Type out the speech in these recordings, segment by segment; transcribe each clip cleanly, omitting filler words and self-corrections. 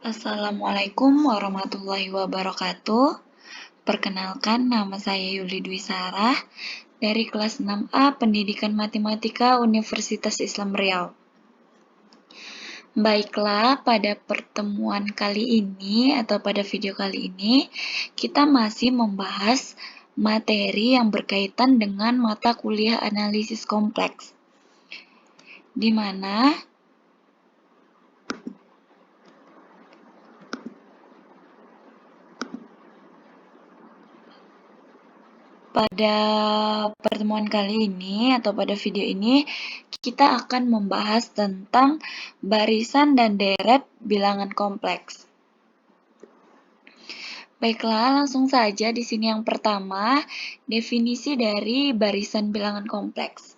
Assalamualaikum warahmatullahi wabarakatuh. Perkenalkan, nama saya Yuli Dwi Sarah dari kelas 6A Pendidikan Matematika Universitas Islam Riau. Baiklah, pada pertemuan kali ini atau pada video kali ini, kita masih membahas materi yang berkaitan dengan mata kuliah analisis kompleks, di mana pada pertemuan kali ini atau pada video ini kita akan membahas tentang barisan dan deret bilangan kompleks. Baiklah, langsung saja di sini yang pertama, definisi dari barisan bilangan kompleks.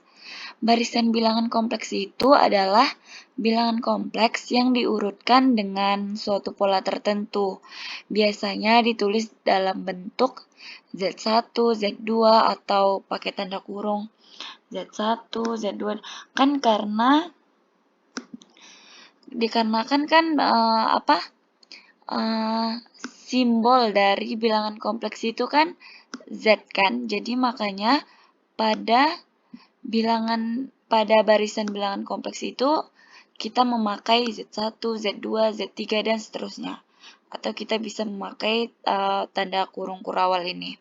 Barisan bilangan kompleks itu adalah bilangan kompleks yang diurutkan dengan suatu pola tertentu. Biasanya ditulis dalam bentuk Z1, Z2, atau pakai tanda kurung Z1, Z2. Dikarenakan kan simbol dari bilangan kompleks itu kan Z kan. Jadi makanya pada barisan bilangan kompleks itu kita memakai Z1, Z2, Z3, dan seterusnya. Atau kita bisa memakai tanda kurung kurawal ini.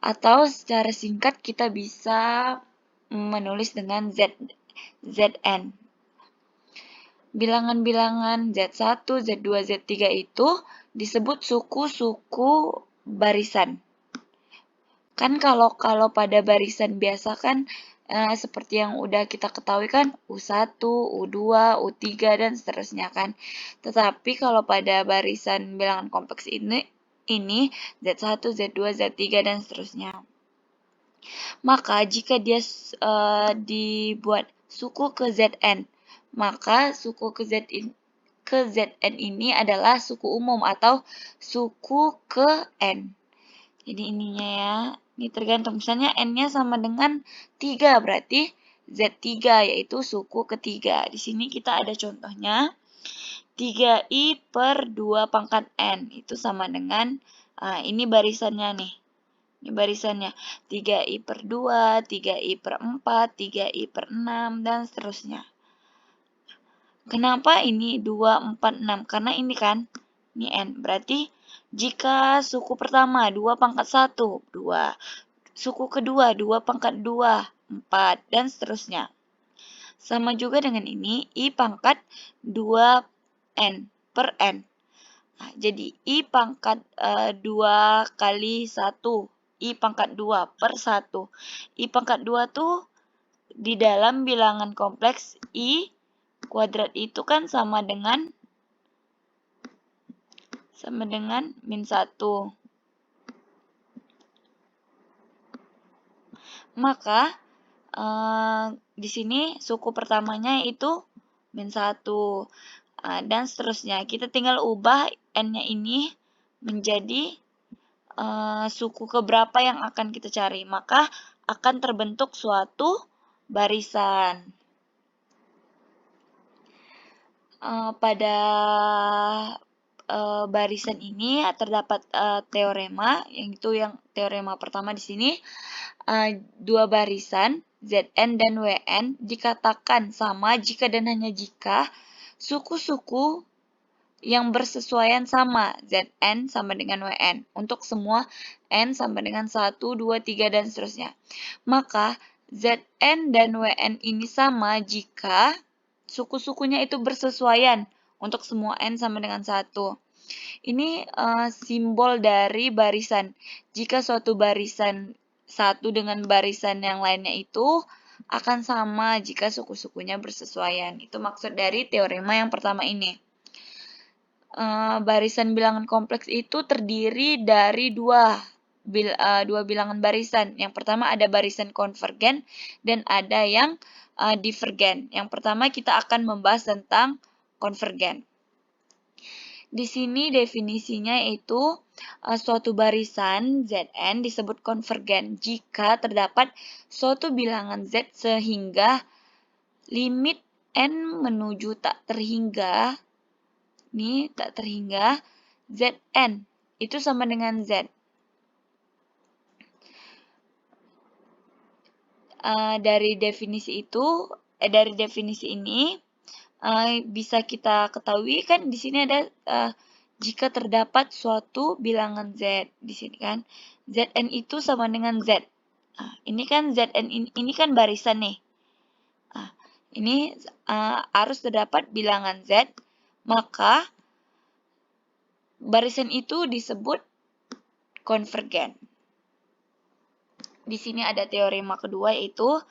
Atau secara singkat kita bisa menulis dengan Zn. Bilangan-bilangan Z1, Z2, Z3 itu disebut suku-suku barisan. Kan kalau pada barisan biasa kan seperti yang udah kita ketahui kan U1, U2, U3, dan seterusnya kan. Tetapi kalau pada barisan bilangan kompleks ini Z1, Z2, Z3, dan seterusnya. Maka jika dia dibuat suku ke Zn, maka suku ke Zn ini adalah suku umum atau suku ke N. Jadi ininya ya, ini tergantung. Misalnya N-nya sama dengan 3, berarti Z3 yaitu suku ketiga. Di sini kita ada contohnya. 3i per 2 pangkat N itu sama dengan, ini barisannya nih. Ini barisannya 3i per 2, 3i per 4, 3i per 6, dan seterusnya. Kenapa ini 2, 4, 6? Karena ini kan, ini N. Berarti jika suku pertama 2 pangkat 1, 2. Suku kedua 2 pangkat 2, 4, dan seterusnya. Sama juga dengan ini, I pangkat 2N per N. Nah, jadi I pangkat 2 kali 1. I pangkat 2 per 1. I pangkat 2 tuh di dalam bilangan kompleks I kuadrat itu kan sama dengan min 1. Maka di sini suku pertamanya itu min 1. Dan seterusnya. Kita tinggal ubah N-nya ini menjadi suku keberapa yang akan kita cari. Maka akan terbentuk suatu barisan. Pada barisan ini terdapat teorema, yang teorema pertama di sini, dua barisan Zn dan Wn dikatakan sama jika dan hanya jika suku-suku yang bersesuaian sama, Zn sama dengan Wn, untuk semua n sama dengan 1, 2, 3, dan seterusnya. Maka Zn dan Wn ini sama jika suku-sukunya itu bersesuaian untuk semua n sama dengan 1. Ini simbol dari barisan. Jika suatu barisan satu dengan barisan yang lainnya itu akan sama jika suku-sukunya bersesuaian. Itu maksud dari teorema yang pertama ini. Barisan bilangan kompleks itu terdiri dari dua bilangan barisan. Yang pertama ada barisan konvergen dan ada yang divergen. Yang pertama kita akan membahas tentang konvergen. Di sini definisinya yaitu suatu barisan Zn disebut konvergen jika terdapat suatu bilangan Z sehingga limit n menuju tak terhingga Ini tak terhingga Zn. Itu sama dengan Z. Dari definisi ini bisa kita ketahui kan di sini ada jika terdapat suatu bilangan Z di sini kan. Zn itu sama dengan Z. Ini kan Zn ini kan barisan nih. Ini harus terdapat bilangan Z, maka barisan itu disebut konvergen. Di sini ada teorema kedua, yaitu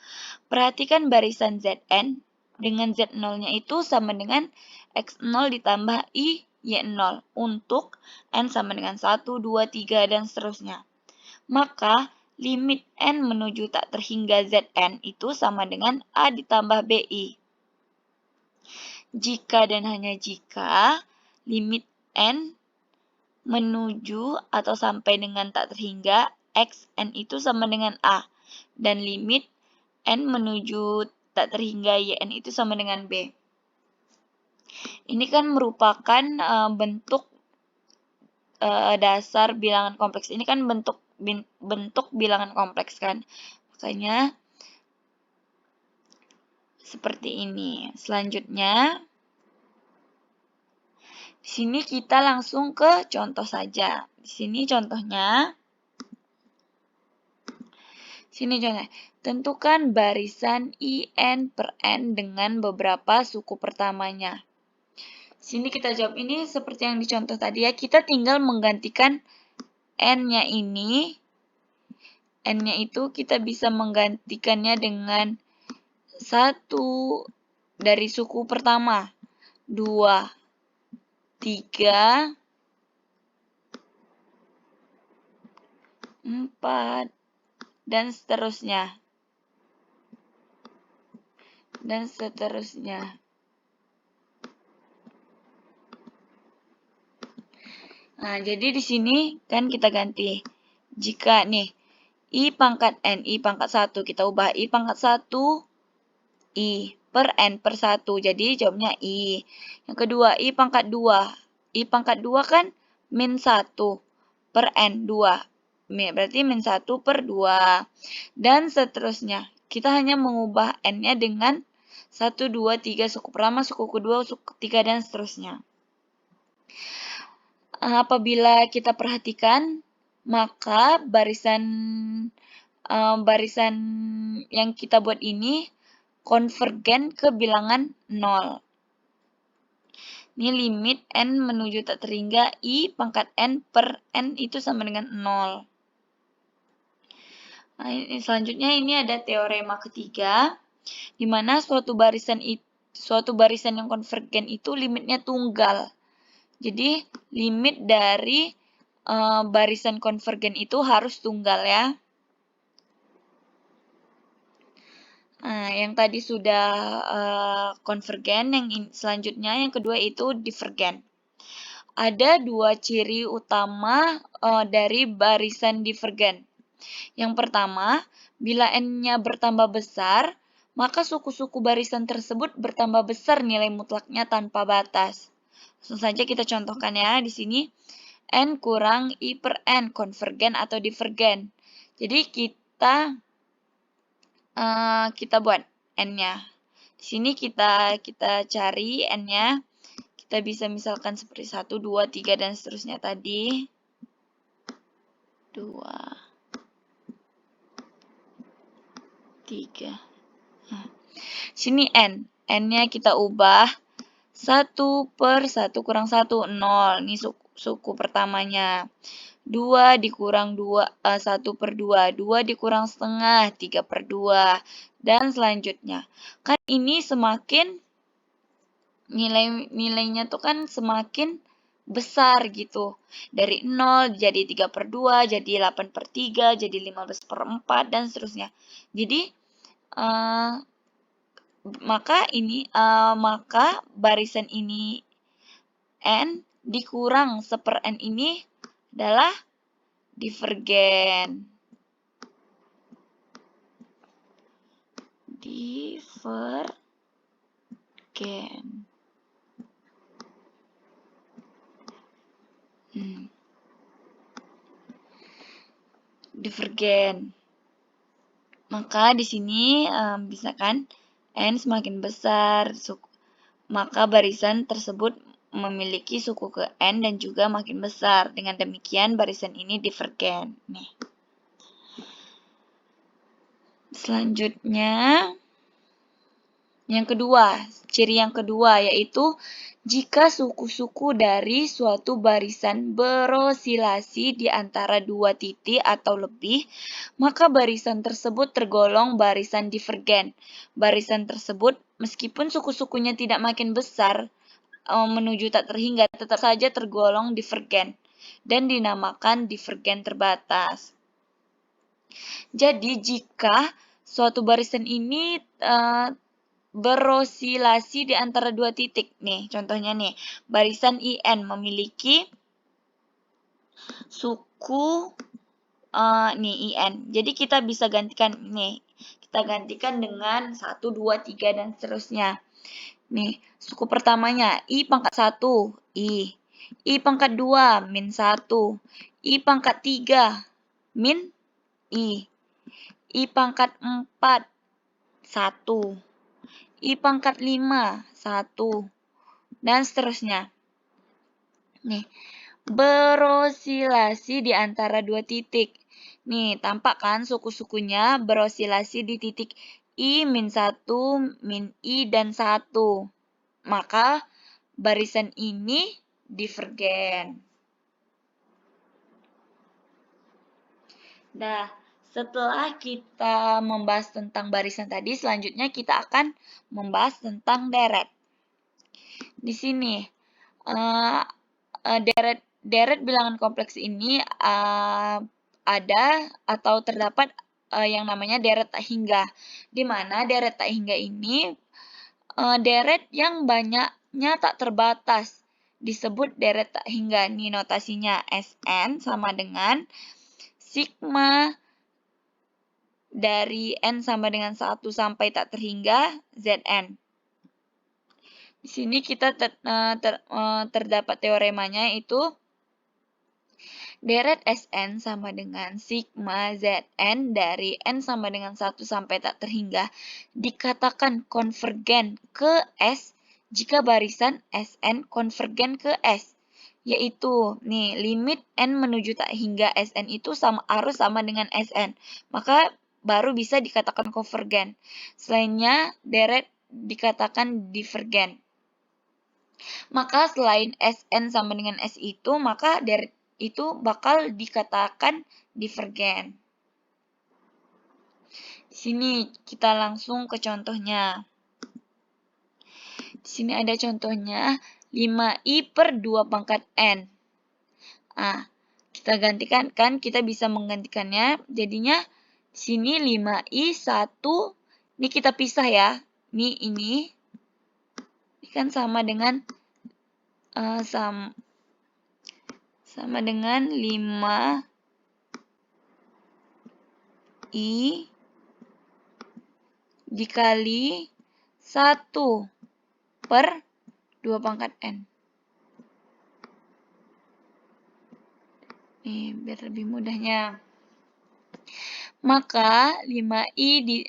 perhatikan barisan Zn dengan Z0-nya itu sama dengan X0 ditambah I Y0 untuk N sama dengan 1, 2, 3, dan seterusnya. Maka limit N menuju tak terhingga Zn itu sama dengan A ditambah BI. Jika dan hanya jika limit N menuju atau sampai dengan tak terhingga Xn itu sama dengan A, dan limit N menuju tak terhingga Yn itu sama dengan B. Ini kan merupakan bentuk dasar bilangan kompleks. Ini kan bentuk bilangan kompleks kan. Makanya seperti ini. Selanjutnya, di sini kita langsung ke contoh saja. Di sini contohnya. Tentukan barisan IN per N dengan beberapa suku pertamanya. Sini kita jawab ini seperti yang dicontoh tadi ya. Kita tinggal menggantikan N-nya ini. N-nya itu kita bisa menggantikannya dengan 1 dari suku pertama, 2, 3, 4, dan seterusnya. Nah, jadi di sini kan kita ganti. Jika nih, I pangkat N, I pangkat 1, kita ubah I pangkat 1, I per N per 1. Jadi jawabnya I. Yang kedua, I pangkat 2. I pangkat 2 kan min 1 per N 2. Berarti min 1 per 2. Dan seterusnya. Kita hanya mengubah N-nya dengan 1, 2, 3 suku pertama, suku kedua, suku ketiga, dan seterusnya. Apabila kita perhatikan, maka barisan yang kita buat ini konvergen ke bilangan 0. Ini limit N menuju tak terhingga I pangkat N per N itu sama dengan 0. Nah, selanjutnya ini ada teorema ketiga, di mana suatu barisan yang konvergen itu limitnya tunggal. Jadi limit dari barisan konvergen itu harus tunggal ya. Nah, yang tadi sudah konvergen, selanjutnya yang kedua itu divergen. Ada dua ciri utama dari barisan divergen. Yang pertama, bila N-nya bertambah besar, maka suku-suku barisan tersebut bertambah besar nilai mutlaknya tanpa batas. Langsung saja kita contohkan ya di sini. N kurang I per N, konvergen atau divergen. Jadi kita buat N-nya. Di sini kita cari N-nya. Kita bisa misalkan seperti 1, 2, 3, dan seterusnya tadi. 2, 3. Nah, sini N. N-nya kita ubah 1 per 1 kurang 1, 0. Ini suku pertamanya. 2 dikurang 1 per 2. 2 dikurang setengah, 3 per 2. Dan selanjutnya. Kan ini semakin nilainya tuh kan semakin besar gitu. Dari 0 jadi 3 per 2, jadi 8 per 3, jadi 15 per 4, dan seterusnya. Jadi, maka barisan ini N dikurang 1/n ini adalah divergen. divergen. Maka di sini bisa kan N semakin besar, maka barisan tersebut memiliki suku ke N dan juga makin besar. Dengan demikian barisan ini divergen. Nih. Selanjutnya, ciri yang kedua yaitu jika suku-suku dari suatu barisan berosilasi di antara dua titik atau lebih, maka barisan tersebut tergolong barisan divergen. Barisan tersebut, meskipun suku-sukunya tidak makin besar menuju tak terhingga, tetap saja tergolong divergen dan dinamakan divergen terbatas. Jadi, jika suatu barisan ini berosilasi di antara dua titik. Nih, contohnya nih, barisan IN memiliki suku nih IN. Jadi kita bisa gantikan nih. Kita gantikan dengan 1, 2, 3 dan seterusnya. Nih, suku pertamanya I pangkat 1, I pangkat 2, min 1, I pangkat 3, min I pangkat 4, 1. I pangkat 5, 1. Dan seterusnya. Nih, berosilasi di antara dua titik. Nih, tampak kan suku-sukunya berosilasi di titik I, min 1, min I, dan 1. Maka barisan ini divergen. Nah, setelah kita membahas tentang barisan tadi, selanjutnya kita akan membahas tentang deret. Di sini, deret bilangan kompleks ini ada atau terdapat yang namanya deret tak hingga. Di mana deret tak hingga ini deret yang banyaknya tak terbatas. Disebut deret tak hingga. Ini notasinya Sn sama dengan sigma dari N sama dengan 1 sampai tak terhingga Zn. Di sini kita terdapat teoremanya yaitu deret Sn sama dengan sigma Zn dari N sama dengan 1 sampai tak terhingga dikatakan konvergen ke S jika barisan Sn konvergen ke S. Yaitu, nih, limit N menuju tak hingga Sn itu harus sama dengan Sn. Maka baru bisa dikatakan konvergen. Selainnya, deret dikatakan divergen. Maka selain Sn sama dengan S itu, maka deret itu bakal dikatakan divergen. Di sini kita langsung ke contohnya. Di sini ada contohnya 5i per 2 pangkat n. Nah, kita gantikan kan, kita bisa menggantikannya. Jadinya di sini 5i 1, ini kita pisah ya. Ini kan sama dengan sama dengan 5i dikali 1 per 2 pangkat n. Nih, biar lebih mudahnya. Maka 5i di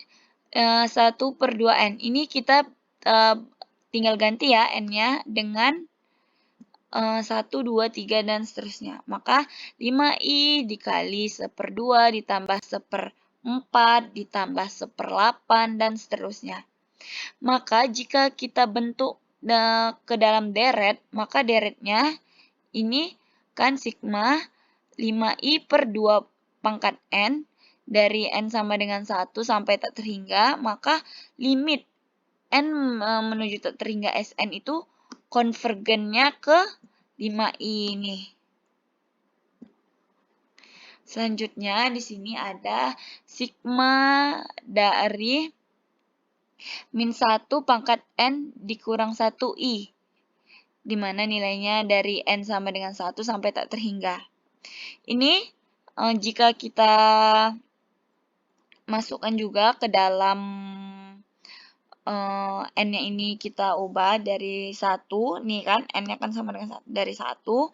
1 per 2n. Ini kita tinggal ganti ya n-nya dengan 1, 2, 3, dan seterusnya. Maka 5i dikali 1/2 ditambah 1/4 ditambah 1/8 dan seterusnya. Maka jika kita bentuk ke dalam deret, maka deretnya ini kan sigma 5i per 2 pangkat n dari n sama dengan 1 sampai tak terhingga, maka limit n menuju tak terhingga Sn itu konvergennya ke 5i ini. Selanjutnya di sini ada sigma dari min 1 pangkat n dikurang 1i, di mana nilainya dari n sama dengan 1 sampai tak terhingga. Ini jika kita masukkan juga ke dalam n-nya ini kita ubah dari 1, nih kan, n-nya kan sama dengan dari 1,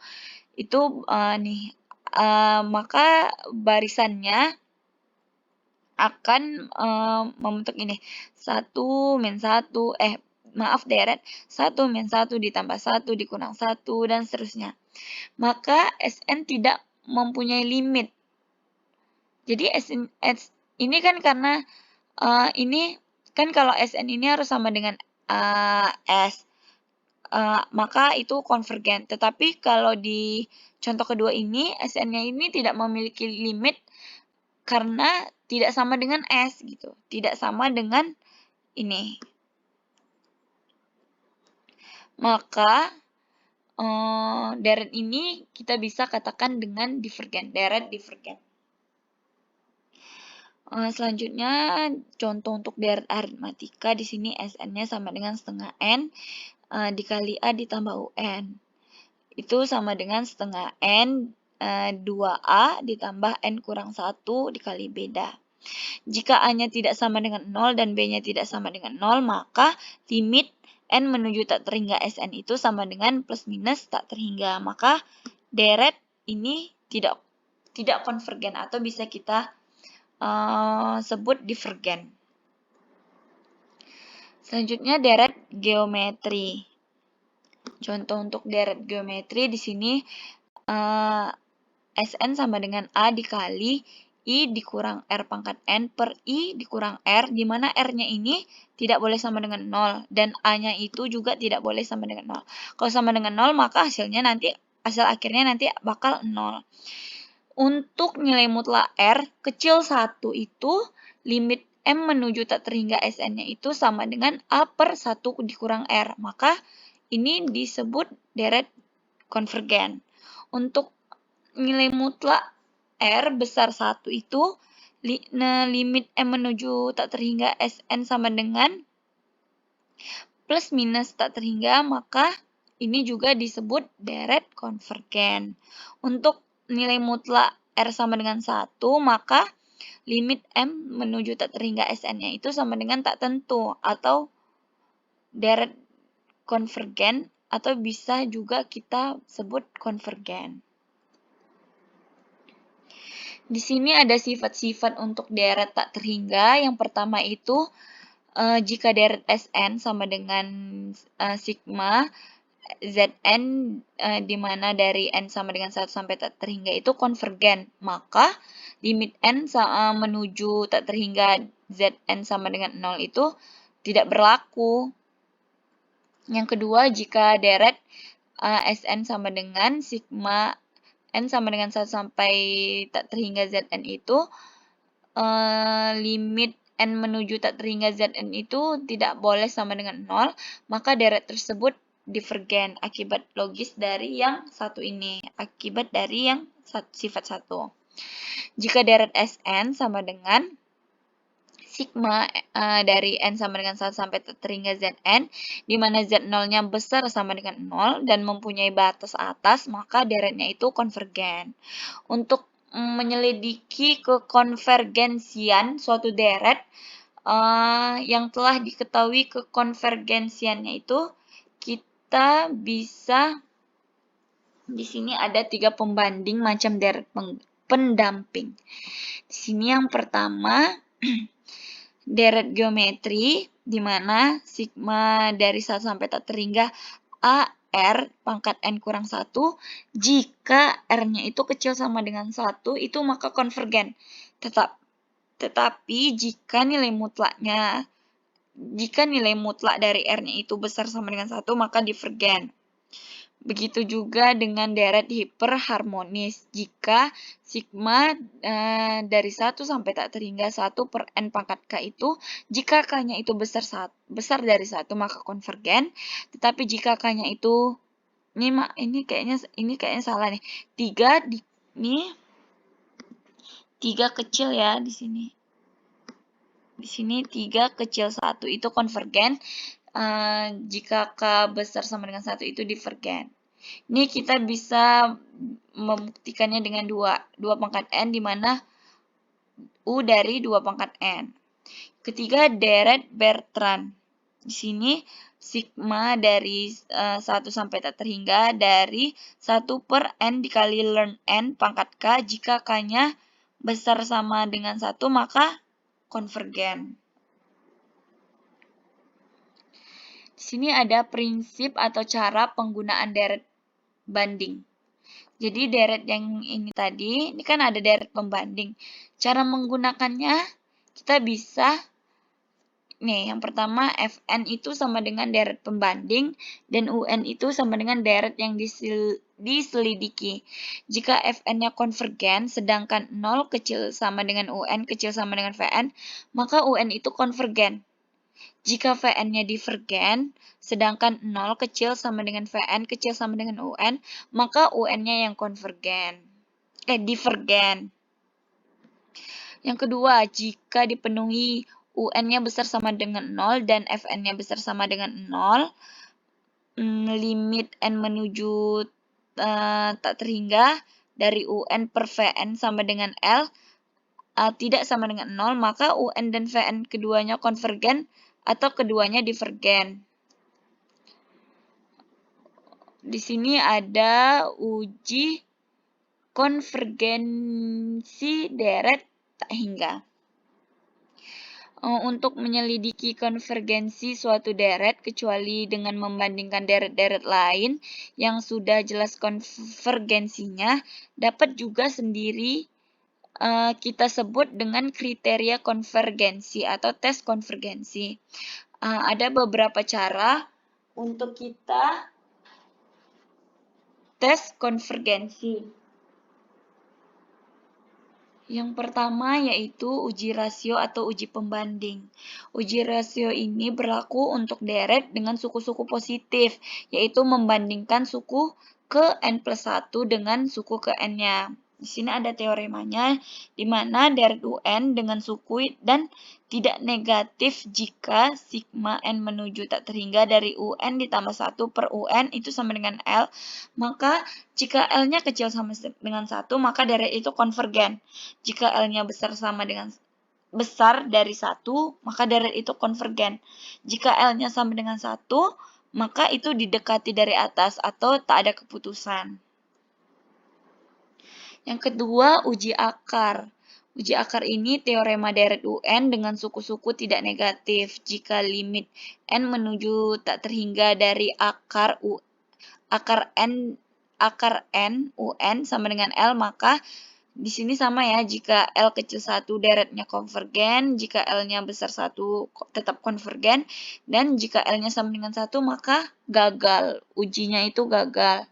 itu nih, maka barisannya akan membentuk ini. 1 min 1, deret, 1 min 1 ditambah 1 dikurang 1, dan seterusnya. Maka Sn tidak mempunyai limit. Jadi ini kan karena ini kan kalau Sn ini harus sama dengan S, maka itu konvergen. Tetapi kalau di contoh kedua ini, Sn-nya ini tidak memiliki limit karena tidak sama dengan S gitu, tidak sama dengan ini. Maka deret ini kita bisa katakan dengan divergen, deret divergen. Selanjutnya contoh untuk deret aritmatika, di sini Sn-nya sama dengan setengah N dikali A ditambah UN. Itu sama dengan setengah N 2A ditambah N kurang 1 dikali beda. Jika A-nya tidak sama dengan 0 dan B-nya tidak sama dengan 0, maka limit N menuju tak terhingga Sn itu sama dengan plus minus tak terhingga. Maka deret ini tidak konvergen atau bisa kita sebut divergen. Selanjutnya deret geometri. Contoh untuk deret geometri di sini Sn sama dengan A dikali I dikurang R pangkat N per I dikurang R, di mana R-nya ini tidak boleh sama dengan 0, dan A-nya itu juga tidak boleh sama dengan 0. Kalau sama dengan 0, maka hasil akhirnya nanti bakal 0. Untuk nilai mutlak R kecil 1 itu, limit M menuju tak terhingga Sn-nya itu sama dengan A per 1 dikurang R. Maka ini disebut deret konvergen. Untuk nilai mutlak R besar 1 itu, limit M menuju tak terhingga Sn sama dengan plus minus tak terhingga, maka ini juga disebut deret konvergen. Untuk nilai mutlak R sama dengan 1, maka limit M menuju tak terhingga Sn-nya itu sama dengan tak tentu atau deret konvergen, atau bisa juga kita sebut konvergen. Di sini ada sifat-sifat untuk deret tak terhingga. Yang pertama itu jika deret Sn sama dengan sigma Zn di mana dari N sama dengan 1 sampai tak terhingga itu konvergen, maka limit N menuju tak terhingga Zn sama dengan 0 itu tidak berlaku. Yang kedua, jika deret Sn sama dengan sigma N sama dengan 1 sampai tak terhingga Zn itu, limit N menuju tak terhingga Zn itu tidak boleh sama dengan 0, maka deret tersebut divergen akibat logis dari yang satu ini, akibat dari yang sifat 1. Jika deret Sn sama dengan sigma dari N sama dengan 1 sampai tak terhingga Zn, di mana Z0-nya besar sama dengan 0 dan mempunyai batas atas, maka deretnya itu konvergen. Untuk menyelidiki kekonvergensian suatu deret yang telah diketahui kekonvergensiannya itu, kita bisa di sini ada 3 pembanding macam deret pendamping. Di sini yang pertama deret geometri, di mana sigma dari 1 sampai tak terhingga AR pangkat N kurang 1, jika R-nya itu kecil sama dengan 1, itu maka konvergen. Tetapi jika nilai mutlak dari R-nya itu besar sama dengan 1, maka divergen. Begitu juga dengan deret hiperharmonis. Jika sigma dari 1 sampai tak terhingga 1 per N pangkat K itu, jika K-nya itu besar dari 1, maka konvergen. Tetapi jika K-nya itu, ini kayaknya salah nih. 3 kecil ya di sini. Di sini 3 kecil 1 itu konvergen. Jika K besar sama dengan 1 itu divergen. Ini kita bisa membuktikannya dengan 2 pangkat N, di mana U dari 2 pangkat N. Ketiga, deret Bertrand. Di sini sigma dari 1 sampai tak terhingga dari 1 per N dikali ln N pangkat K. Jika K-nya besar sama dengan 1, maka konvergen. Di sini ada prinsip atau cara penggunaan deret banding. Jadi deret yang ini tadi, ini kan ada deret pembanding. Cara menggunakannya, kita bisa, nih yang pertama Fn itu sama dengan deret pembanding, dan Un itu sama dengan deret yang diselidiki. Jika Fn-nya konvergen, sedangkan 0 kecil sama dengan Un, kecil sama dengan Vn, maka Un itu konvergen. Jika Vn-nya divergen, sedangkan 0 kecil sama dengan Vn, kecil sama dengan Un, maka Un-nya yang divergen. Yang kedua, jika dipenuhi UN-nya besar sama dengan 0 dan Fn-nya besar sama dengan 0, limit n menuju tak terhingga dari UN per Vn sama dengan L tidak sama dengan 0, maka UN dan Vn keduanya konvergen atau keduanya divergen. Di sini ada uji konvergensi deret tak hingga. Untuk menyelidiki konvergensi suatu deret, kecuali dengan membandingkan deret-deret lain yang sudah jelas konvergensinya, dapat juga sendiri kita sebut dengan kriteria konvergensi atau tes konvergensi. Ada beberapa cara untuk kita tes konvergensi. Yang pertama yaitu uji rasio atau uji pembanding. Uji rasio ini berlaku untuk deret dengan suku-suku positif, yaitu membandingkan suku ke n+1 dengan suku ke n-nya. Di sini ada teoremanya, di mana deret UN dengan suku dan tidak negatif jika sigma n menuju tak terhingga dari UN ditambah 1 per UN itu sama dengan L, maka jika L-nya kecil sama dengan 1, maka deret itu konvergen. Jika L-nya besar dari 1, maka deret itu konvergen. Jika L-nya sama dengan 1, maka itu didekati dari atas atau tak ada keputusan. Yang kedua, uji akar. Uji akar ini teorema deret UN dengan suku-suku tidak negatif. Jika limit n menuju tak terhingga dari akar n UN sama dengan L, maka di sini sama ya, jika L kecil 1 deretnya konvergen, jika L-nya besar 1 tetap konvergen, dan jika L-nya sama dengan 1 maka gagal, ujinya itu gagal.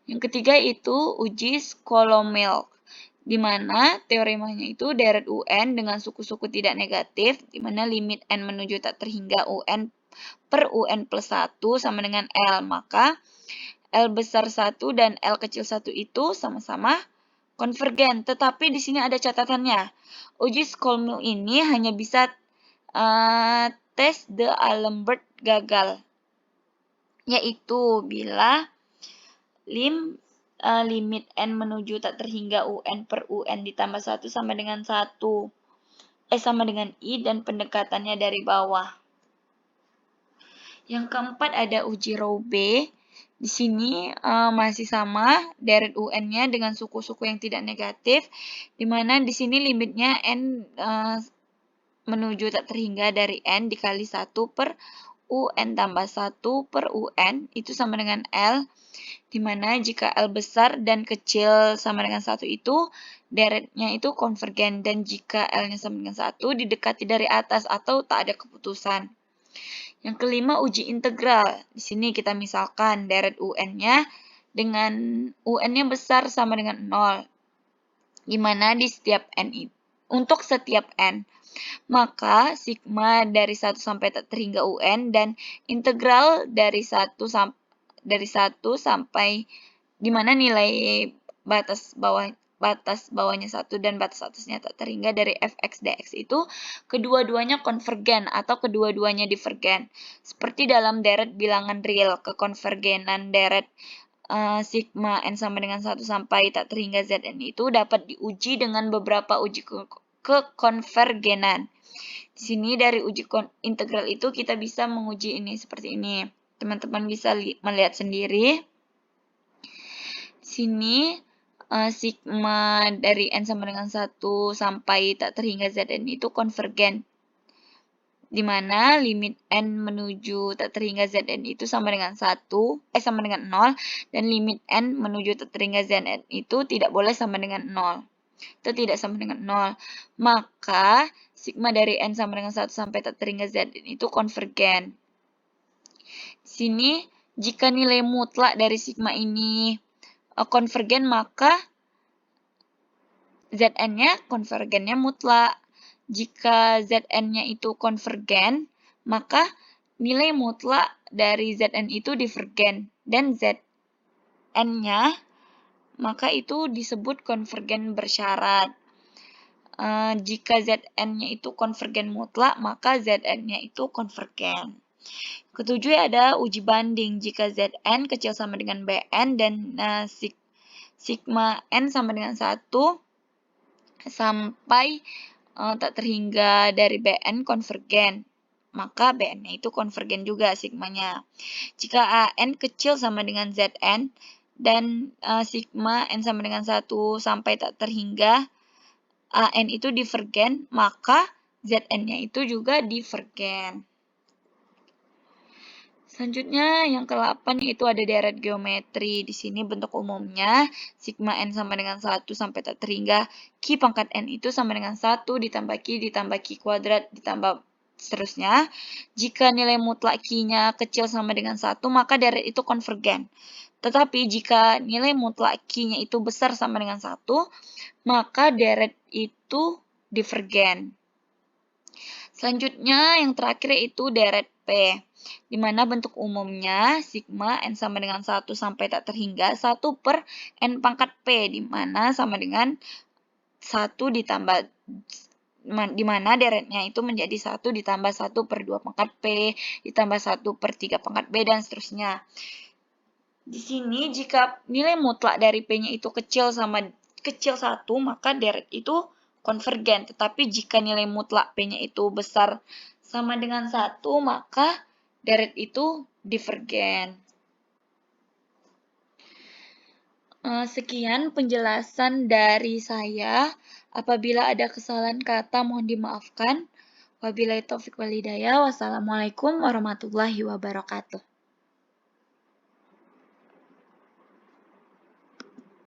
Yang ketiga itu uji Skolomilk, di mana teoremanya itu deret UN dengan suku-suku tidak negatif, di mana limit n menuju tak terhingga UN per UN plus 1 sama dengan L, maka L besar 1 dan L kecil 1 itu sama-sama konvergen. Tetapi di sini ada catatannya. Uji Skolomilk ini hanya bisa tes D'Alembert gagal, yaitu bila limit n menuju tak terhingga UN per UN ditambah 1 sama dengan I dan pendekatannya dari bawah. Yang keempat ada uji Raube. Di sini masih sama deret UN-nya dengan suku-suku yang tidak negatif, di mana di sini limitnya n menuju tak terhingga dari n dikali 1 per UN tambah 1 per UN itu sama dengan L, di mana jika L besar dan kecil sama dengan 1 itu deretnya itu konvergen, dan jika L-nya sama dengan 1 didekati dari atas atau tak ada keputusan. Yang kelima uji integral. Di sini kita misalkan deret UN-nya dengan UN-nya besar sama dengan 0, di mana di setiap n untuk setiap n, maka sigma dari 1 sampai tak terhingga UN dan integral dari 1 sampai di mana nilai batas bawahnya 1 dan batas atasnya tak terhingga dari fx dx itu kedua-duanya konvergen atau kedua-duanya divergen. Seperti dalam deret bilangan real, kekonvergenan deret sigma n sama dengan 1 sampai tak terhingga zn itu dapat diuji dengan beberapa uji kekonvergenan. Di sini dari uji integral itu kita bisa menguji ini seperti ini. Teman-teman bisa melihat sendiri. Sini sigma dari N sama dengan 1 sampai tak terhingga Zn itu konvergen, di mana limit N menuju tak terhingga Zn itu sama dengan 0, dan limit N menuju tak terhingga Zn itu tidak boleh sama dengan 0. Itu tidak sama dengan 0. Maka, sigma dari N sama dengan 1 sampai tak terhingga Zn itu konvergen. Di sini, jika nilai mutlak dari sigma ini konvergen, maka Zn-nya konvergennya mutlak. Jika Zn-nya itu konvergen, maka nilai mutlak dari Zn itu divergen. Dan Zn-nya, maka itu disebut konvergen bersyarat. Jika Zn-nya itu konvergen mutlak, maka Zn-nya itu konvergen. Ketujuh ada uji banding. Jika Zn kecil sama dengan Bn dan sigma N sama dengan 1 sampai tak terhingga dari Bn konvergen, maka Bn-nya itu konvergen juga sigmanya. Jika An kecil sama dengan Zn dan sigma N sama dengan 1 sampai tak terhingga An itu divergen, maka Zn-nya itu juga divergen. Selanjutnya, yang ke-8 yaitu ada deret geometri. Di sini bentuk umumnya, sigma N sama dengan 1 sampai tak terhingga Q pangkat N itu sama dengan 1 ditambah Q kuadrat ditambah seterusnya. Jika nilai mutlak Q-nya kecil sama dengan 1, maka deret itu konvergen. Tetapi jika nilai mutlak Q-nya itu besar sama dengan 1, maka deret itu divergen. Selanjutnya, yang terakhir yaitu deret P, di mana bentuk umumnya sigma N sama dengan 1 sampai tak terhingga 1 per N pangkat P, di mana sama dengan 1 ditambah, di mana deretnya itu menjadi 1 ditambah 1 per 2 pangkat P, ditambah 1 per 3 pangkat B, dan seterusnya. Di sini, jika nilai mutlak dari P-nya itu kecil 1, maka deret itu konvergen. Tetapi jika nilai mutlak P-nya itu besar sama dengan 1, maka deret itu divergen. Sekian penjelasan dari saya. Apabila ada kesalahan kata, mohon dimaafkan. Wabillahi taufiq wal hidayah. Wassalamualaikum warahmatullahi wabarakatuh.